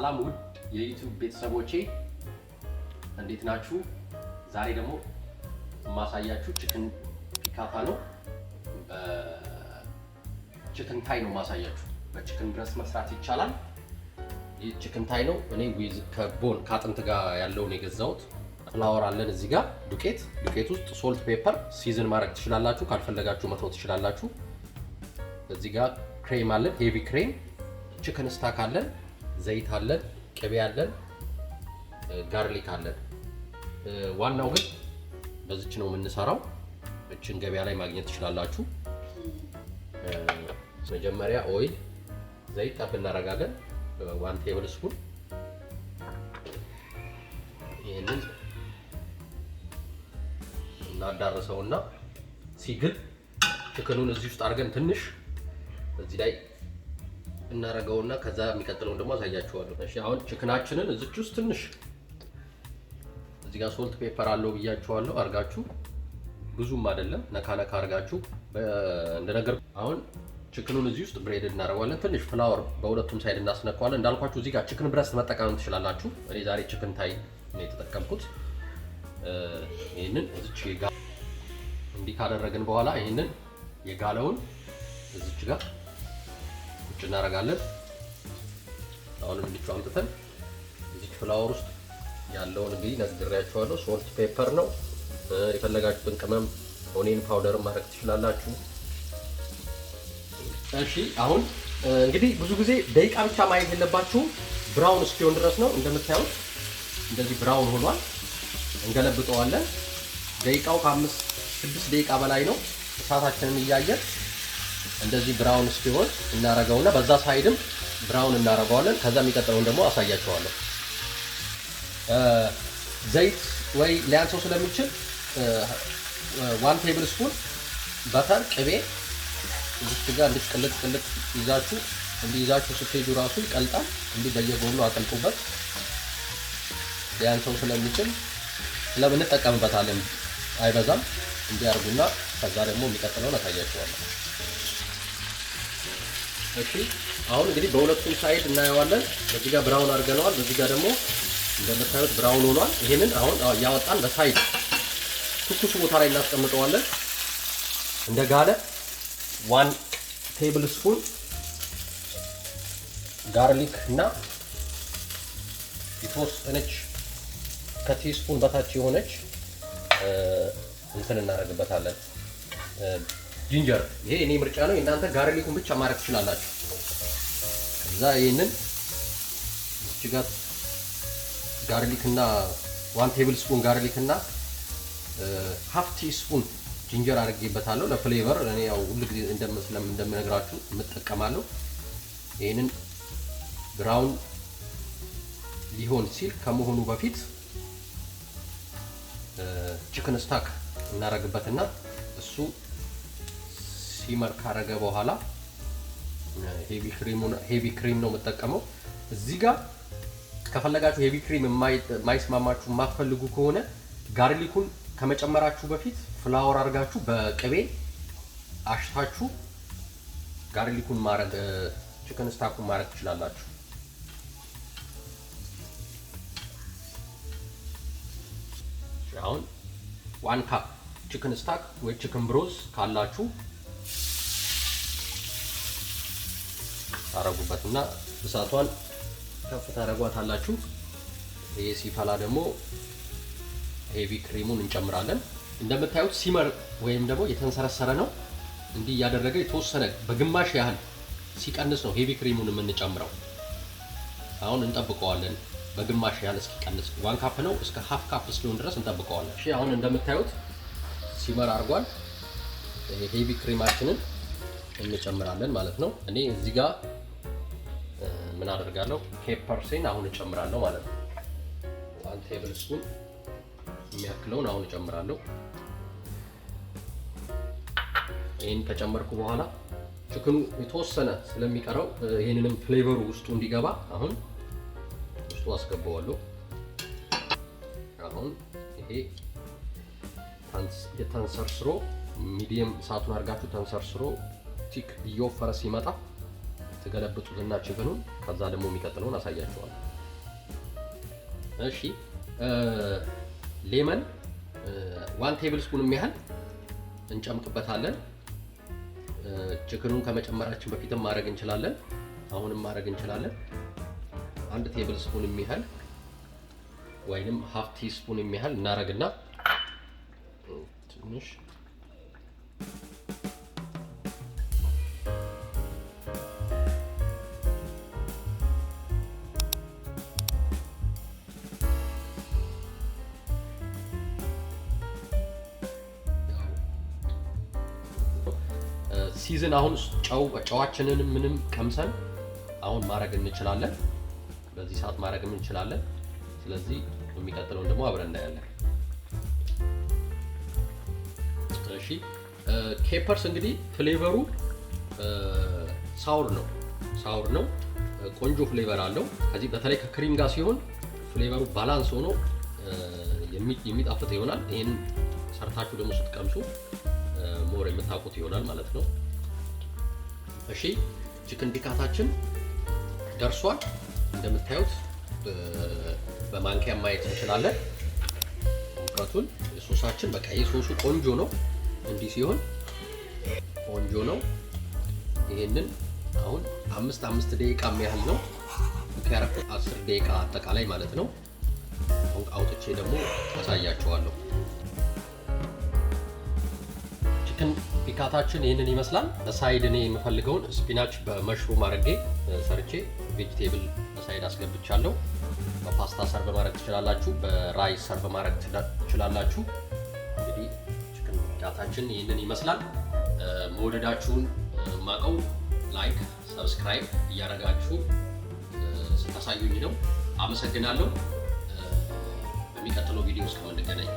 ሰላም ውድ የዩቲዩብ ቤተሰቦቼ እንዴት ናችሁ? ዛሬ ደግሞ ማሳያችሁ ችክን ፒካታ ነው። ችክን ታይ ነው ማሳያችሁ። በችክን ብረስ መስራት ይቻላል። ይህ ችክን ታይ ነው። እኔ ዊዝ ከቦን ከአጥንት ጋር ያለውን የገዛሁት። ፍላወር አለን እዚህ ጋር ዱቄት ውስጥ ሶልት ፔፐር ሲዝን ማድረግ ትችላላችሁ። ካልፈለጋችሁ መተው ትችላላችሁ። እዚህ ጋር ክሬም አለን፣ ሄቪ ክሬም፣ ችክን ስታክ አለን፣ ዘይት አለን፣ ቅቤ አለን፣ ጋርሊክ አለን። ዋናው ግን በዚች ነው የምንሰራው። እችን ገበያ ላይ ማግኘት ትችላላችሁ። መጀመሪያ ኦይል ዘይት ጠብ እናደርጋለን። 1 ቴብል ስፑን ይሄንን እናዳርሰውና ሲግል ችክኑን እዚህ ውስጥ አድርገን ትንሽ እዚህ ላይ እናረጋውና ከዛ የሚቀጥለውን ደግሞ አሳያችኋለሁ። እሺ አሁን ችክናችንን እዚች ውስጥ ትንሽ እዚህ ጋር ሶልት ፔፐር አለው ብያችኋለሁ። አርጋችሁ ብዙም አይደለም ነካ ነካ አርጋችሁ እንደነገር አሁን ችክኑን እዚህ ውስጥ ብሬድ እናደርጋለን። ትንሽ ፍላወር በሁለቱም ሳይድ እናስነካዋለን። እንዳልኳችሁ እዚህ ጋር ችክን ብረስት መጠቀም ትችላላችሁ። እኔ ዛሬ ችክን ታይ ነው የተጠቀምኩት። ይሄንን እዚች ጋር እንዲህ ካደረግን በኋላ ይሄንን የጋለውን እዚች ጋር ቁጭ እናደርጋለን። አሁንም እንዲቹ አምጥተን እዚች ፍላወር ውስጥ ያለውን እንግዲህ ነግሬያችኋለሁ። ሶልት ፔፐር ነው። የፈለጋችሁትን ቅመም ኦኒየን ፓውደር ማድረግ ትችላላችሁ። እሺ አሁን እንግዲህ ብዙ ጊዜ ደቂቃ ብቻ ማየት የለባችሁም። ብራውን እስኪሆን ድረስ ነው። እንደምታዩት እንደዚህ ብራውን ሆኗል። እንገለብጠዋለን። ደቂቃው ከ5-6 ደቂቃ በላይ ነው። እሳታችንን እያየን እንደዚህ ብራውን እስኪሆን እናረጋውና በዛ ሳይድም ብራውን እናረጋዋለን። ከዛ የሚቀጥለውን ደግሞ አሳያችኋለሁ። ዘይት ወይ ሊያንሰው ስለሚችል 1 ቴብል ስፑን በተር ቅቤ እዚህ ጋር እንድትቀልጥ ይዛችሁ ስትሄዱ ራሱ ይቀልጣል። እንዲህ በየጎኑ አቀልጡበት። ሊያንሰው ስለሚችል ስለምንጠቀምበታለን አይበዛም። እንዲያርጉና ከዛ ደግሞ የሚቀጥለውን አሳያችኋለሁ። እሺ አሁን እንግዲህ በሁለቱም ሳይድ እናየዋለን። በዚህ ጋር ብራውን አድርገነዋል። በዚህ ጋር ደግሞ እንደምታዩት ብራውን ሆኗል። ይሄንን አሁን ያወጣን በሳይድ ትኩስ ቦታ ላይ እናስቀምጠዋለን። እንደጋለ 1 ቴብል ስፑን ጋርሊክ እና የተወሰነች ከቲስፑን በታች የሆነች እንትን እናደርግበታለን ጂንጀር። ይሄ እኔ ምርጫ ነው። እናንተ ጋርሊኩን ብቻ ማድረግ ትችላላችሁ። ከዛ ይሄንን እዚህ ጋር ጋርሊክ እና 1 ቴብል ስፑን ጋርሊክ እና ½ ቲስፑን ጂንጀር አድርጌበታለሁ ለፍሌቨር። እኔ ያው ሁሉ ጊዜ እንደምነግራችሁ የምጠቀማለሁ። ይሄንን ብራውን ሊሆን ሲል ከመሆኑ በፊት ችክን ስታክ እናረግበትና እሱ ሲመር ካረገ በኋላ ሄቪ ክሪም ነው የምጠቀመው። እዚህ ጋር ከፈለጋችሁ ሄቪ ክሪም የማይስማማችሁ የማትፈልጉ ከሆነ ጋርሊኩን ከመጨመራችሁ በፊት ፍላወር አድርጋችሁ በቅቤ አሽታችሁ ጋርሊኩን ማረግ ችክን ስታኩን ማረግ ትችላላችሁ። አሁን 1 ካፕ ችክን ስታክ ወይ ችክን ብሮዝ ካላችሁ ታረጉበትና እሳቷን ከፍ ታረጓታላችሁ። ይሄ ሲፈላ ደግሞ ሄቪ ክሪሙን እንጨምራለን። እንደምታዩት ሲመር ወይም ደግሞ የተንሰረሰረ ነው። እንዲህ ያደረገ የተወሰነ በግማሽ ያህል ሲቀንስ ነው ሄቪ ክሪሙን የምንጨምረው። አሁን እንጠብቀዋለን በግማሽ ያህል እስኪቀንስ። 1 ካፕ ነው እስከ ½ ካፕ እስኪሆን ድረስ እንጠብቀዋለን። እሺ አሁን እንደምታዩት ሲመር አድርጓል። ሄቪ ክሪማችንን እንጨምራለን ማለት ነው። እኔ እዚህ ጋር ምን አደርጋለሁ? ፔፐርሴን አሁን እጨምራለሁ ማለት ነው። 1 ቴብል ስፑን የሚያክለውን አሁን እጨምራለሁ። ይሄን ከጨመርኩ በኋላ ችክኑ የተወሰነ ስለሚቀረው ይሄንንም ፍሌቨሩ ውስጡ እንዲገባ አሁን ውስጡ አስገባዋለሁ። አሁን ይሄ ተንሰርስሮ ሚዲየም እሳቱን አድርጋችሁ ተንሰርስሮ እየወፈረ ሲመጣ ተገለብጡትና ችግኑን ከዛ ደግሞ የሚቀጥለውን አሳያችኋለሁ። እሺ ሌመን 1 ቴብል ስፑን የሚያህል እንጨምቅበታለን። ችክኑን ከመጨመራችን በፊትም ማድረግ እንችላለን፣ አሁንም ማድረግ እንችላለን። 1 ቴብል ስፑን የሚያህል ወይንም ሃፍ ቲ ስፑን የሚያህል እናረግና ትንሽ ሲዝን አሁን ጨዋችንን ምንም ቀምሰን አሁን ማድረግ እንችላለን። በዚህ ሰዓት ማድረግ እንችላለን። ስለዚህ የሚቀጥለውን ደግሞ አብረን እናያለን። እሺ ኬፐርስ እንግዲህ ፍሌቨሩ ሳውር ነው። ቆንጆ ፍሌቨር አለው። ከዚህ በተለይ ከክሪም ጋር ሲሆን ፍሌቨሩ ባላንስ ሆኖ የሚጣፍጥ ይሆናል። ይሄን ሰርታችሁ ደግሞ ስትቀምሱ ሞር የምታውቁት ይሆናል ማለት ነው። እሺ ቺክን ፒካታችን ደርሷል። እንደምታዩት በማንኪያ ማየት እንችላለን ሙቀቱን። ሶሳችን በቃ የሶሱ ቆንጆ ነው። እንዲህ ሲሆን ቆንጆ ነው። ይሄንን አሁን 5 ደቂቃ የሚያህል ነው ከያረፈ 10 ደቂቃ አጠቃላይ ማለት ነው። አሁን አውጥቼ ደግሞ አሳያችኋለሁ። ቺክን ፒካታችን ይሄንን ይመስላል። በሳይድ እኔ የምፈልገውን ስፒናች በመሽሩም አድርጌ ሰርቼ ቬጂቴብል በሳይድ አስገብቻለሁ። በፓስታ ሰርቭ ማድረግ ትችላላችሁ፣ በራይስ ሰርቭ ማድረግ ትችላላችሁ። እንግዲህ ቺክን ፒካታችን ይሄንን ይመስላል። መወደዳችሁን ማቀው ላይክ፣ ሰብስክራይብ እያደረጋችሁ ስታሳዩኝ ነው። አመሰግናለሁ። በሚቀጥለው ቪዲዮ እስከምንገናኝ